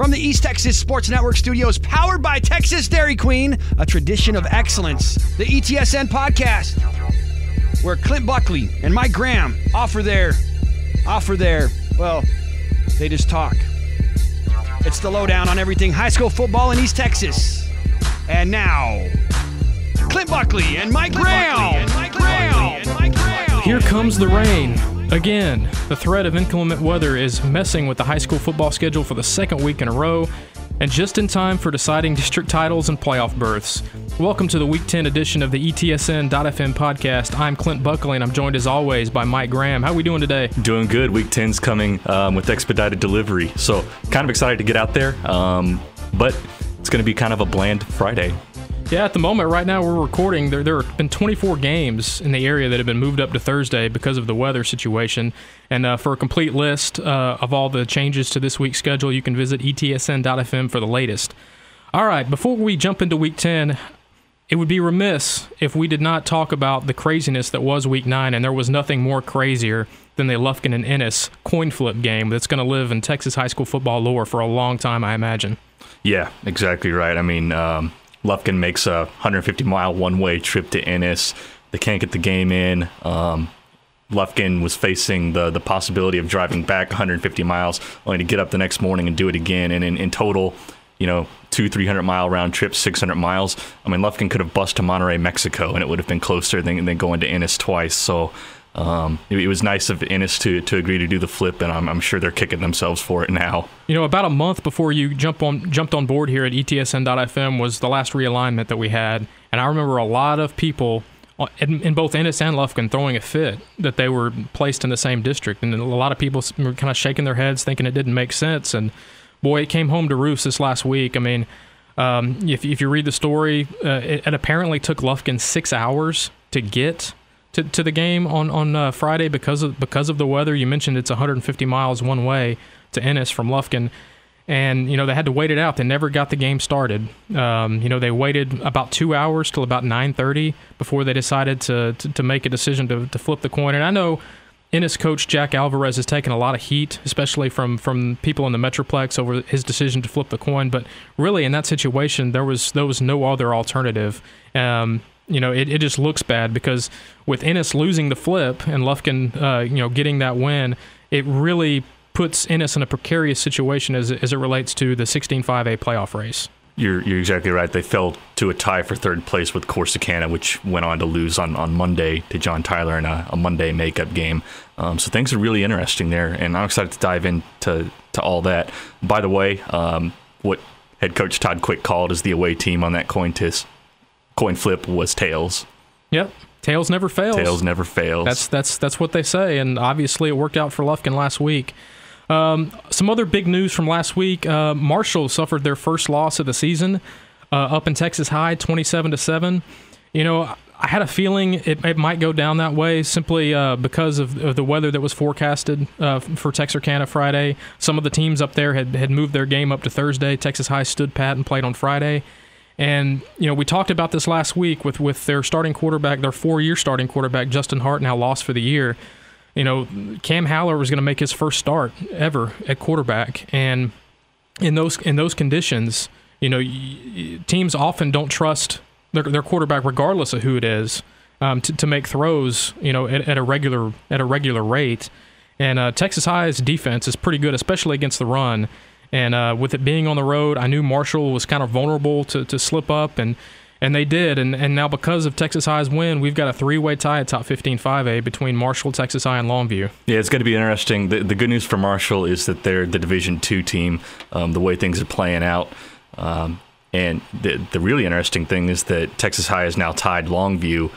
From the East Texas Sports Network studios, powered by Texas Dairy Queen, a tradition of excellence, the ETSN podcast, where Clint Buckley and Mike Graham offer their, well, they just talk. It's the lowdown on everything high school football in East Texas. And now, Clint Buckley and Mike Graham. Here comes the rain. Again, the threat of inclement weather is messing with the high school football schedule for the second week in a row, and just in time for deciding district titles and playoff berths. Welcome to the Week 10 edition of the ETSN.fm podcast. I'm Clint Buckley, and I'm joined as always by Mike Graham. How are we doing today? Doing good. Week 10's coming with expedited delivery, so kind of excited to get out there, but it's going to be kind of a bland Friday. Yeah, at the moment, right now we're recording, there have been 24 games in the area that have been moved up to Thursday because of the weather situation. And for a complete list of all the changes to this week's schedule, you can visit ETSN.fm for the latest. All right, before we jump into Week 10, it would be remiss if we did not talk about the craziness that was Week 9, and there was nothing more crazier than the Lufkin and Ennis coin flip game that's going to live in Texas high school football lore for a long time, I imagine. Yeah, exactly right. I mean, Lufkin makes a 150-mile one-way trip to Ennis. They can't get the game in. Lufkin was facing the possibility of driving back 150 miles, only to get up the next morning and do it again. And in total, 300-mile round trip, 600 miles. I mean, Lufkin could have bussed to Monterrey, Mexico, and it would have been closer than going to Ennis twice. So it was nice of Ennis to agree to do the flip, and I'm sure they're kicking themselves for it now. About a month before you jumped on board here at ETSN.fm was the last realignment that we had, and I remember a lot of people in both Ennis and Lufkin throwing a fit that they were placed in the same district, and a lot of people were kind of shaking their heads thinking it didn't make sense, and boy, it came home to roost this last week. I mean, if you read the story, it apparently took Lufkin 6 hours to get to the game on Friday because of the weather. You mentioned it's 150 miles one way to Ennis from Lufkin, and they had to wait it out. They never got the game started. They waited about 2 hours till about 9:30 before they decided to make a decision to flip the coin. And I know Ennis coach Jack Alvarez has taken a lot of heat, especially from people in the Metroplex over his decision to flip the coin. But really, in that situation, there was no other alternative. It just looks bad because with Ennis losing the flip and Lufkin, getting that win, it really puts Ennis in a precarious situation as it relates to the 16-5A playoff race. You're exactly right. They fell to a tie for third place with Corsicana, which went on to lose on Monday to John Tyler in a Monday makeup game. So things are really interesting there, and I'm excited to dive into all that. By the way, what head coach Todd Quick called as the away team on that coin flip was Tails. Yep. Tails never fails. Tails never fails. That's what they say, and obviously it worked out for Lufkin last week. Some other big news from last week. Marshall suffered their first loss of the season up in Texas High, 27-7. I had a feeling it might go down that way simply because of the weather that was forecasted for Texarkana Friday. Some of the teams up there had moved their game up to Thursday. Texas High stood pat and played on Friday. And, we talked about this last week with their starting quarterback, their 4-year starting quarterback, Justin Hart, now lost for the year. Cam Haller was going to make his first start ever at quarterback. And in those conditions, teams often don't trust their quarterback, regardless of who it is, to make throws, at a regular rate. And Texas High's defense is pretty good, especially against the run. And with it being on the road, I knew Marshall was kind of vulnerable to slip up, and they did. And now because of Texas High's win, we've got a 3-way tie at top 15 5A between Marshall, Texas High, and Longview. Yeah, it's going to be interesting. The good news for Marshall is that they're the Division II team, the way things are playing out. And the really interesting thing is that Texas High has now tied Longview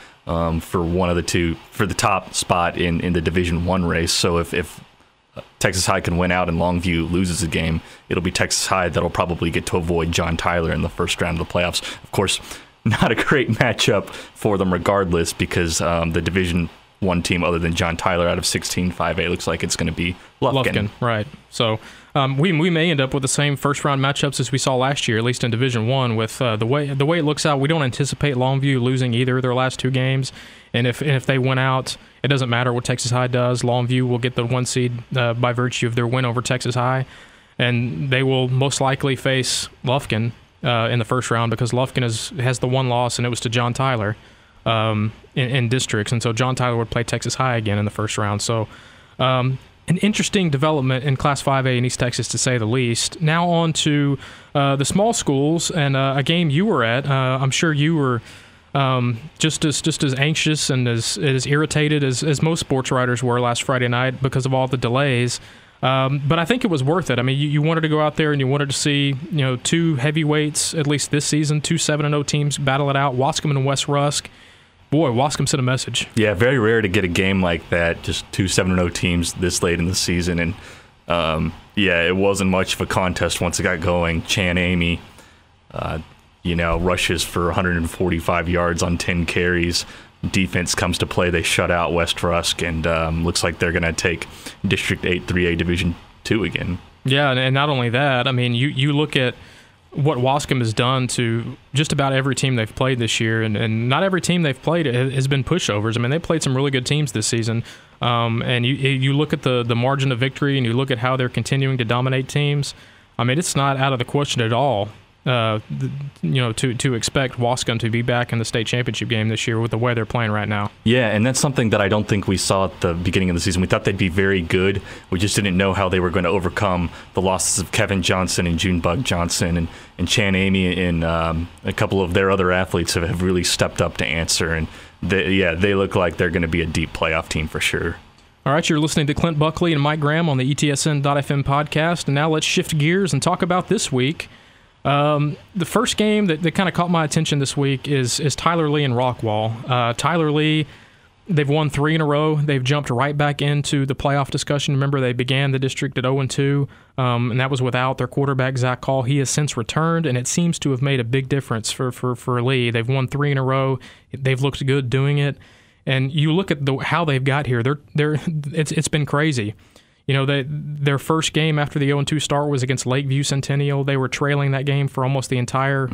for the top spot in the Division I race. So if Texas High can win out and Longview loses a game, it'll be Texas High that'll probably get to avoid John Tyler in the first round of the playoffs. Of course, not a great matchup for them regardless, because the Division I team other than John Tyler out of 16-5A looks like it's going to be Lufkin. Right. So we may end up with the same first-round matchups as we saw last year, at least in Division I. With the way it looks out, we don't anticipate Longview losing either of their last two games. And if they win out, it doesn't matter what Texas High does. Longview will get the 1 seed by virtue of their win over Texas High. and they will most likely face Lufkin in the first round because Lufkin has the one loss, and it was to John Tyler in districts, and so John Tyler would play Texas High again in the first round. So an interesting development in Class 5A in East Texas, to say the least. Now on to the small schools and a game you were at. I'm sure you were just as anxious and as irritated as most sports writers were last Friday night because of all the delays. But I think it was worth it. I mean, you wanted to go out there and you wanted to see, two heavyweights, at least this season, 2 7-0 teams battle it out, Wascom and West Rusk. Boy, Wascom sent a message. Yeah, very rare to get a game like that, just 2 7-0 teams this late in the season. And, it wasn't much of a contest once it got going. Chan Amy, rushes for 145 yards on 10 carries. Defense comes to play. They shut out West Rusk, and looks like they're going to take District 8 3A Division 2 again. Yeah, and not only that, I mean, you look at what Wascom has done to just about every team they've played this year, and not every team they've played has been pushovers. I mean, they played some really good teams this season, and you look at the margin of victory, and you look at how they're continuing to dominate teams. I mean, it's not out of the question at all, to expect Wascom to be back in the state championship game this year with the way they're playing right now. Yeah, and that's something that I don't think we saw at the beginning of the season. We thought they'd be very good. We just didn't know how they were going to overcome the losses of Kevin Johnson and Junebug Johnson and Chan Amy and a couple of their other athletes have really stepped up to answer. And they look like they're going to be a deep playoff team for sure. All right, you're listening to Clint Buckley and Mike Graham on the ETSN.fm podcast. And now let's shift gears and talk about this week. The first game that kind of caught my attention this week is Tyler Lee and Rockwall. Tyler Lee, they've won 3 in a row. They've jumped right back into the playoff discussion. Remember, they began the district at 0-2, and that was without their quarterback, Zach Call. He has since returned, and it seems to have made a big difference for Lee. They've won 3 in a row. They've looked good doing it. And you look at how they've got here. It's been crazy. Their first game after the 0-2 start was against Lakeview Centennial. They were trailing that game for almost the entire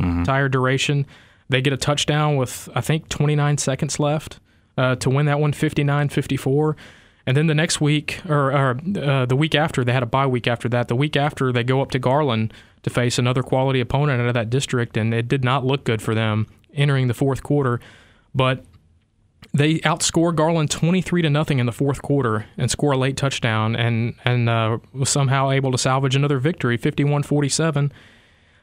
duration. They get a touchdown with, I think, 29 seconds left to win that one, 59-54. And then the next week, or the week after, they had a bye week after that. The week after, they go up to Garland to face another quality opponent out of that district, and it did not look good for them entering the fourth quarter. But they outscore Garland 23-0 in the fourth quarter and score a late touchdown, and was somehow able to salvage another victory, 51-47.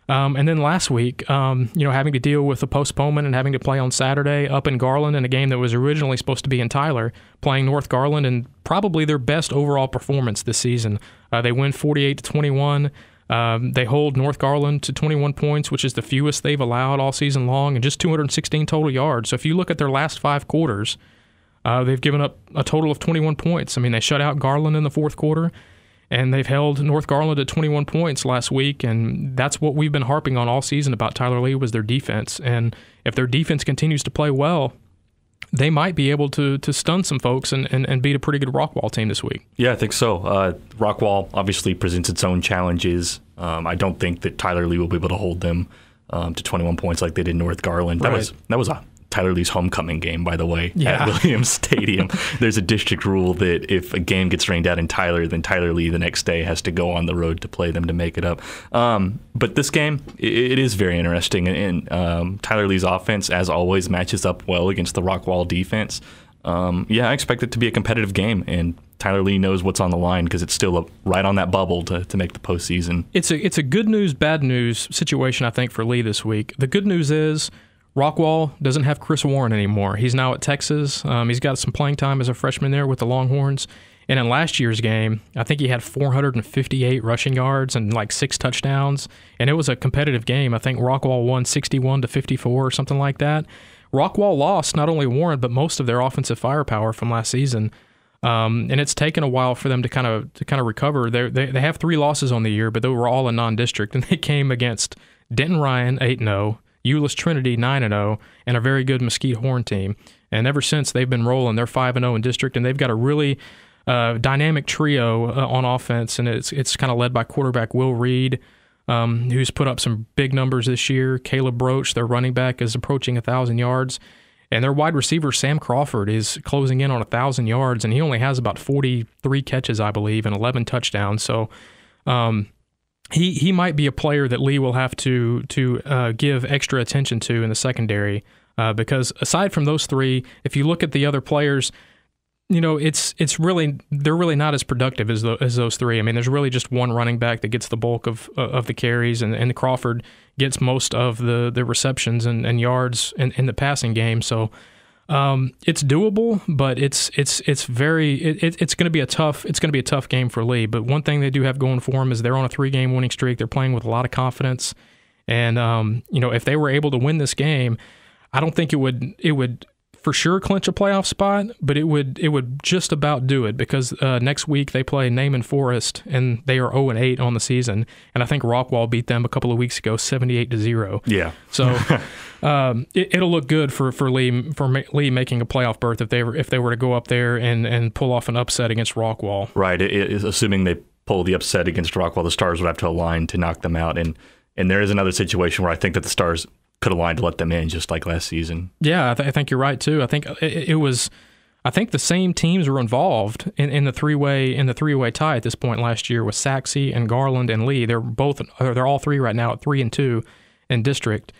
And then last week, having to deal with a postponement and having to play on Saturday up in Garland in a game that was originally supposed to be in Tyler, playing North Garland, and probably their best overall performance this season. They win 48-21. They hold North Garland to 21 points, which is the fewest they've allowed all season long, and just 216 total yards. So if you look at their last 5 quarters, they've given up a total of 21 points. I mean, they shut out Garland in the fourth quarter, and they've held North Garland at 21 points last week, and that's what we've been harping on all season about Tyler Lee was their defense. And if their defense continues to play well, they might be able to stun some folks and beat a pretty good Rockwall team this week. Yeah, I think so. Rockwall obviously presents its own challenges. I don't think that Tyler Lee will be able to hold them to 21 points like they did North Garland. Right. That was a Tyler Lee's homecoming game, by the way, at Williams Stadium. There's a district rule that if a game gets rained out in Tyler, then Tyler Lee the next day has to go on the road to play them to make it up. But this game, it is very interesting. And Tyler Lee's offense, as always, matches up well against the Rockwall defense. I expect it to be a competitive game, and Tyler Lee knows what's on the line because it's still right on that bubble to make the postseason. It's a good news, bad news situation, I think, for Lee this week. The good news is Rockwall doesn't have Chris Warren anymore. He's now at Texas. He's got some playing time as a freshman there with the Longhorns. And in last year's game, I think he had 458 rushing yards and like 6 touchdowns. And it was a competitive game. I think Rockwall won 61-54 or something like that. Rockwall lost not only Warren, but most of their offensive firepower from last season. And it's taken a while for them to kind of recover. They have 3 losses on the year, but they were all in non-district. And they came against Denton Ryan, 8-0. Euless Trinity 9-0, and a very good Mesquite Horn team. And ever since, they've been rolling. They're 5-0 in district, and they've got a really dynamic trio on offense, and it's kind of led by quarterback Will Reed, who's put up some big numbers this year. Caleb Broach, their running back, is approaching 1,000 yards. And their wide receiver, Sam Crawford, is closing in on 1,000 yards, and he only has about 43 catches, I believe, and 11 touchdowns. So he might be a player that Lee will have to give extra attention to in the secondary, because aside from those three, if you look at the other players, they're really not as productive as those three. I mean, there's really just one running back that gets the bulk of the carries, and Crawford gets most of the receptions and yards in the passing game. So it's doable, but it's going to be a tough game for Lee. But one thing they do have going for them is they're on a 3-game winning streak. They're playing with a lot of confidence, and if they were able to win this game, I don't think it would for sure clinch a playoff spot, but it would just about do it, because next week they play Naaman Forest, and they are 0-8 on the season, and I think Rockwall beat them a couple of weeks ago 78-0. Yeah. So it'll look good for Lee making a playoff berth if they were to go up there and pull off an upset against Rockwall. Right. Assuming they pull the upset against Rockwall, the Stars would have to align to knock them out, and there is another situation where I think that the Stars could align to let them in, just like last season. Yeah, I think you're right too. I think it was. I think the same teams were involved in the three-way tie at this point last year with Saxe and Garland and Lee. They're all three right now at 3-2 in district,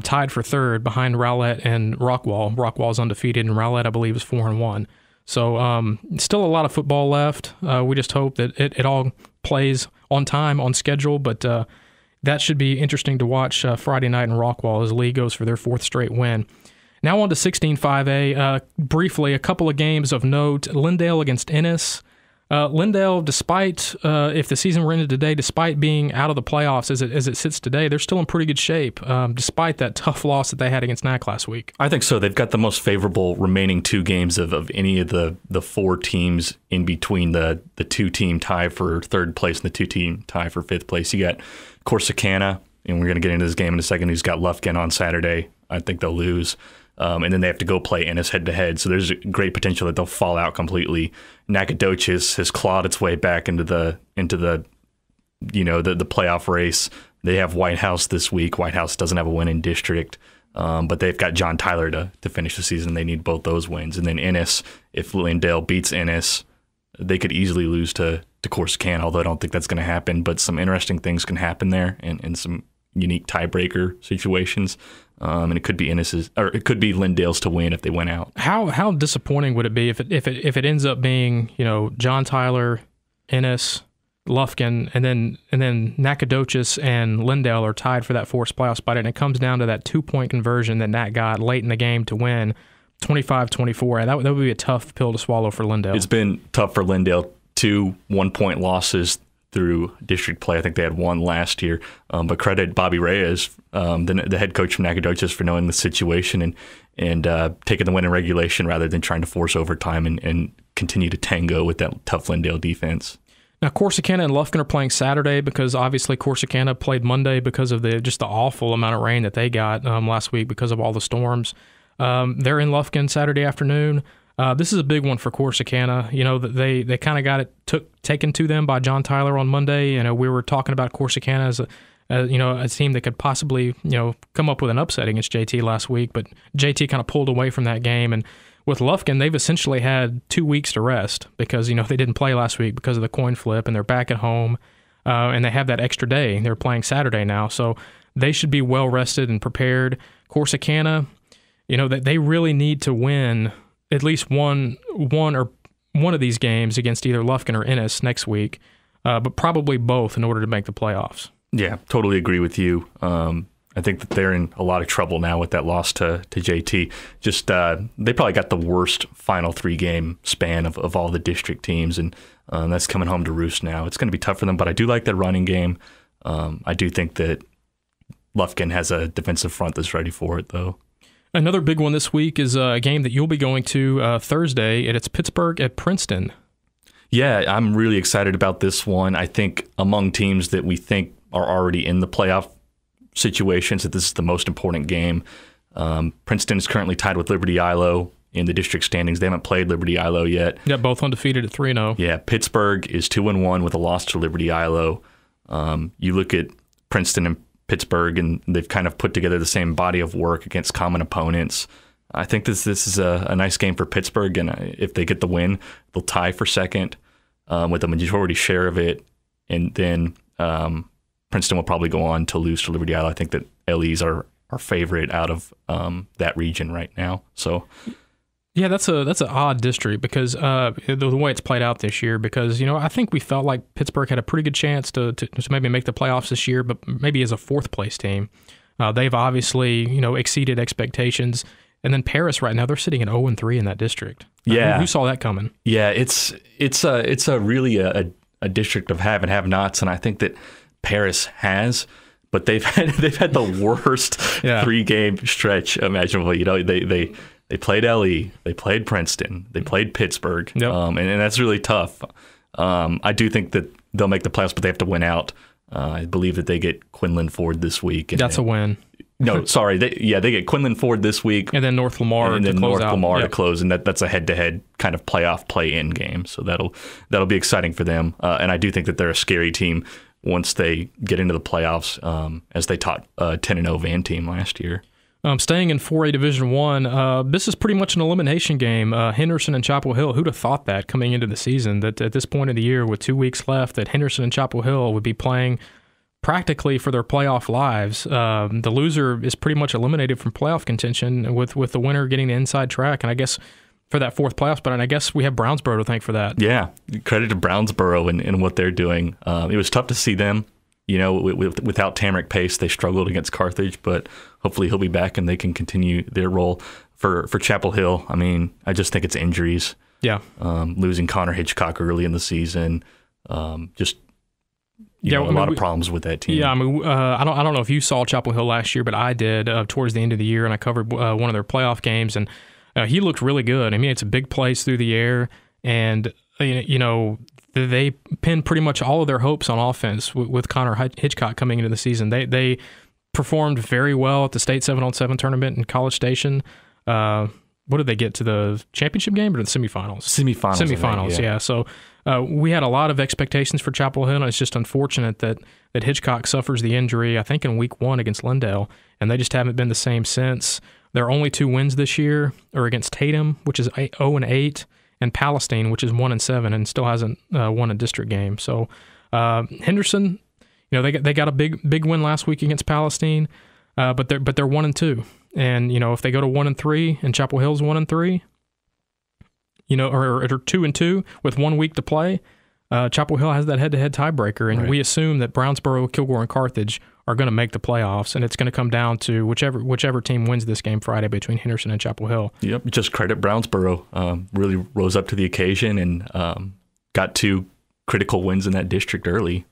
tied for third behind Rowlett and Rockwall. Rockwall's undefeated, and Rowlett, I believe, is 4-1. So still a lot of football left. We just hope that it all plays on time, on schedule, but. That should be interesting to watch Friday night in Rockwall as Lee goes for their 4th straight win. Now on to 16-5A. Briefly, a couple of games of note. Lindale against Ennis. Lindale, despite, if the season were ended today, despite being out of the playoffs as it sits today, they're still in pretty good shape, despite that tough loss that they had against NAC last week. I think so. They've got the most favorable remaining 2 games of any of the 4 teams in between the 2-team tie for 3rd place and the 2-team tie for 5th place. You got Corsicana, and we're going to get into this game in a second, who's got Lufkin on Saturday. I think they'll lose. And then they have to go play Ennis head-to-head, so there's a great potential that they'll fall out completely. Nacogdoches has clawed its way back into the playoff race. They have White House this week. White House doesn't have a win in district, but they've got John Tyler to finish the season. They need both those wins. And then Ennis, if Lindale beats Ennis, they could easily lose to Corsicana, although I don't think that's going to happen. But some interesting things can happen there, and some unique tiebreaker situations. And it could be Ennis's, or it could be Lindale's to win if they went out. How disappointing would it be if it ends up being John Tyler, Ennis, Lufkin, and then Nacogdoches and Lindale are tied for that 4th playoff spot, and it comes down to that 2-point conversion that Nat got late in the game to win 25-24. That would be a tough pill to swallow for Lindale. It's been tough for Lindale. 2 1-point losses through district play. I think they had 1 last year. But credit Bobby Reyes, the head coach from Nacogdoches, for knowing the situation and taking the win in regulation rather than trying to force overtime and continue to tango with that tough Lindale defense. Now, Corsicana and Lufkin are playing Saturday because obviously Corsicana played Monday because of the awful amount of rain that they got last week because of all the storms. They're in Lufkin Saturday afternoon. This is a big one for Corsicana. They kind of got it taken to them by John Tyler on Monday. We were talking about Corsicana as a team that could possibly come up with an upset against JT last week, but JT kind of pulled away from that game. And with Lufkin, they've essentially had 2 weeks to rest because they didn't play last week because of the coin flip, and they're back at home, and they have that extra day. They're playing Saturday now, so they should be well rested and prepared. Corsicana, they really need to win at least one of these games against either Lufkin or Ennis next week, but probably both in order to make the playoffs. Yeah, totally agree with you. I think that they're in a lot of trouble now with that loss to JT. Just they probably got the worst final 3-game span of all the district teams, and that's coming home to roost now. It's going to be tough for them, but I do like their running game. I do think that Lufkin has a defensive front that's ready for it, though. Another big one this week is a game that you'll be going to Thursday, and it's Pittsburgh at Princeton. Yeah, I'm really excited about this one. I think among teams that we think are already in the playoff situations, that this is the most important game. Princeton is currently tied with Liberty Ilo in the district standings. They haven't played Liberty Ilo yet. Yeah, both undefeated at 3-0. Yeah, Pittsburgh is 2-1 with a loss to Liberty Ilo. You look at Princeton and Pittsburgh, and they've kind of put together the same body of work against common opponents. I think this is a nice game for Pittsburgh, and if they get the win, they'll tie for second with a majority share of it. And then Princeton will probably go on to lose to Liberty Isle. I think that LE's our favorite out of that region right now. So. Yeah, that's an odd district because the way it's played out this year. Because I think we felt like Pittsburgh had a pretty good chance to maybe make the playoffs this year, but maybe as a fourth place team. They've obviously exceeded expectations, and then Paris right now they're sitting at 0-3 in that district. Yeah, who saw that coming? Yeah, it's a really a district of have and have nots, and I think that Paris has. But they've had the worst 3-game stretch imaginable. They played LE, they played Princeton, they played Pittsburgh, and that's really tough. I do think that they'll make the playoffs, but they have to win out. I believe that they get Quinlan Ford this week. That's a win. No, sorry. They get Quinlan Ford this week. And then North Lamar to close, and that's a head-to-head kind of playoff play-in game. So that'll be exciting for them. And I do think that they're a scary team once they get into the playoffs, as they taught 10-0 Van team last year. Staying in 4A Division I, this is pretty much an elimination game. Henderson and Chapel Hill, who'd have thought that coming into the season, that at this point of the year with 2 weeks left, that Henderson and Chapel Hill would be playing practically for their playoff lives. The loser is pretty much eliminated from playoff contention with the winner getting the inside track, and I guess for that fourth playoff spot, and I guess we have Brownsboro to thank for that. Yeah, credit to Brownsboro and what they're doing. It was tough to see them. Without Tamarick Pace, they struggled against Carthage, but hopefully he'll be back and they can continue their role. For Chapel Hill, I mean, I just think it's injuries. Yeah. Losing Connor Hitchcock early in the season, a lot of problems with that team. Yeah, I mean, I don't know if you saw Chapel Hill last year, but I did towards the end of the year, and I covered one of their playoff games, and he looked really good. I mean, it's a big plays through the air, and they pinned pretty much all of their hopes on offense with Connor Hitchcock coming into the season. They performed very well at the state 7-on-7 tournament in College Station. What did they get to the championship game or the semifinals? Semifinals, yeah. So we had a lot of expectations for Chapel Hill, and it's just unfortunate that Hitchcock suffers the injury, I think, in week 1 against Lindale, and they just haven't been the same since. Their only 2 wins this year are against Tatum, which is 0-8, and Palestine, which is 1-7, and still hasn't won a district game. So Henderson, they got a big win last week against Palestine, but they're 1-2, and if they go to 1-3 and Chapel Hill's 1-3, or 2-2 with 1 week to play, Chapel Hill has that head-to-head tiebreaker, and we assume that Brownsboro, Kilgore, and Carthage are going to make the playoffs, and it's going to come down to whichever team wins this game Friday between Henderson and Chapel Hill. Yep, just credit Brownsboro. Really rose up to the occasion and got 2 critical wins in that district early.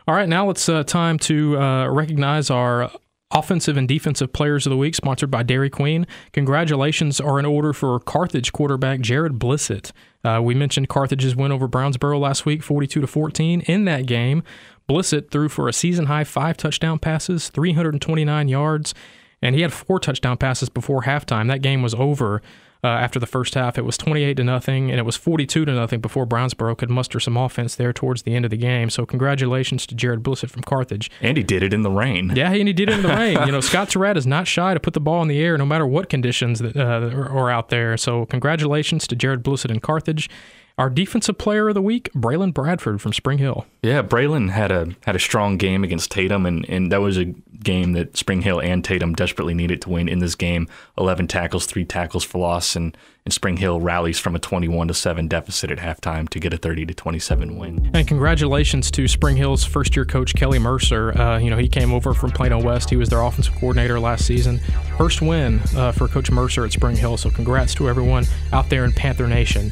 All right, now it's time to recognize our Offensive and Defensive Players of the Week, sponsored by Dairy Queen. Congratulations are in order for Carthage quarterback Jared Blissett. We mentioned Carthage's win over Brownsboro last week, 42-14. In that game, Blissett threw for a season-high 5 touchdown passes, 329 yards, and he had 4 touchdown passes before halftime. That game was over after the first half. It was 28-0, and it was 42-0 before Brownsboro could muster some offense there towards the end of the game. So congratulations to Jared Blissett from Carthage. And he did it in the rain. Yeah, and he did it in the rain. Scott Surratt is not shy to put the ball in the air no matter what conditions that are out there. So congratulations to Jared Blissett in Carthage. Our Defensive Player of the Week, Braylon Bradford from Spring Hill. Yeah, Braylon had a strong game against Tatum, and that was a game that Spring Hill and Tatum desperately needed to win in this game. 11 tackles, 3 tackles for loss, and Spring Hill rallies from a 21-7 deficit at halftime to get a 30-27 win. And congratulations to Spring Hill's first-year coach, Kelly Mercer. He came over from Plano West. He was their offensive coordinator last season. First win for Coach Mercer at Spring Hill, so congrats to everyone out there in Panther Nation.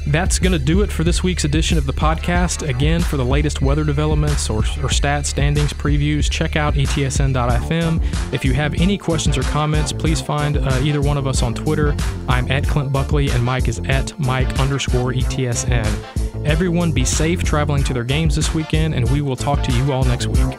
That's going to do it for this week's edition of the podcast. Again, for the latest weather developments or stats, standings, previews, check out ETSN.fm. If you have any questions or comments, please find either one of us on Twitter. I'm at Clint Buckley, and Mike is at Mike_ETSN. Everyone be safe traveling to their games this weekend, and we will talk to you all next week.